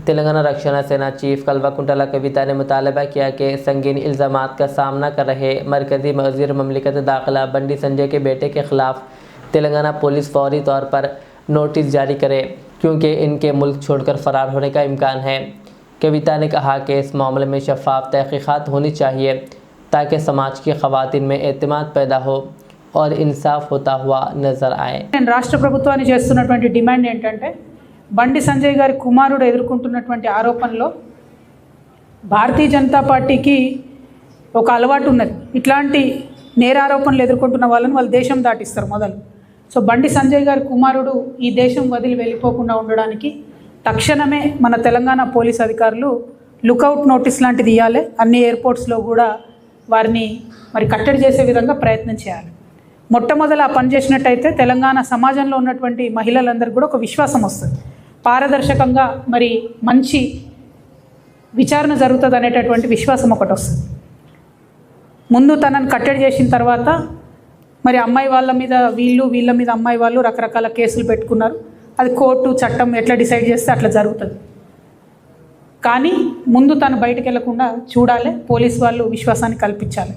तेलंगाना रक्षण सेना चीफ कल्वकुंटला कविता ने मुतालबा किया कि संगीन इल्ज़ामात का सामना कर रहे मरकज़ी वज़ीर ममलिकत दाखिला बंडी संजय के बेटे के ख़िलाफ़ तेलंगाना पुलिस फौरी तौर पर नोटिस जारी करे, क्योंकि इनके मुल्क छोड़कर फ़रार होने का इम्कान है। कविता ने कहा कि इस मामले में शफ़ाफ तहक़ीक़ात होनी चाहिए ताकि समाज की ख़वातीन में एतमाद पैदा हो और इंसाफ होता हुआ नज़र आए। రాష్ట్ర ప్రభుత్వాన్ని చేస్తున్నటువంటి డిమాండ్ ఏంటంటే బండి సంజయ్ గారి కుమారుడు ఎదుర్కొంటున్నటువంటి ఆరోపణలో భారతీయ జనతా పార్టీకి ఒక అలవాటు ఉన్నది. ఇట్లాంటి నేరారోపణలు ఎదుర్కొంటున్న వాళ్ళని వాళ్ళు దేశం దాటిస్తారు మొదలు. సో బండి సంజయ్ గారి కుమారుడు ఈ దేశం వదిలి వెళ్ళిపోకుండా ఉండడానికి తక్షణమే మన తెలంగాణ పోలీస్ అధికారులు లుకౌట్ నోటీస్ లాంటిది ఇవ్వాలి. అన్ని ఎయిర్పోర్ట్స్లో కూడా వారిని మరి కట్టడి చేసే విధంగా ప్రయత్నం చేయాలి. మొట్టమొదలు ఆ పని చేసినట్టయితే తెలంగాణ సమాజంలో ఉన్నటువంటి మహిళలందరికీ కూడా ఒక విశ్వాసం వస్తుంది. పారదర్శకంగా మరి మంచి విచారణ జరుగుతుంది అనేటటువంటి విశ్వాసం ఒకటి వస్తుంది. ముందు తనని కట్టడి చేసిన తర్వాత మరి అమ్మాయి వాళ్ళ మీద వీళ్ళ మీద అమ్మాయి వాళ్ళు రకరకాల కేసులు పెట్టుకున్నారు. అది కోర్టు చట్టం ఎట్లా డిసైడ్ చేస్తే అట్లా జరుగుతుంది. కానీ ముందు తను బయటకు వెళ్లకుండా చూడాలి, పోలీస్ వాళ్ళు విశ్వాసాన్ని కల్పించాలి.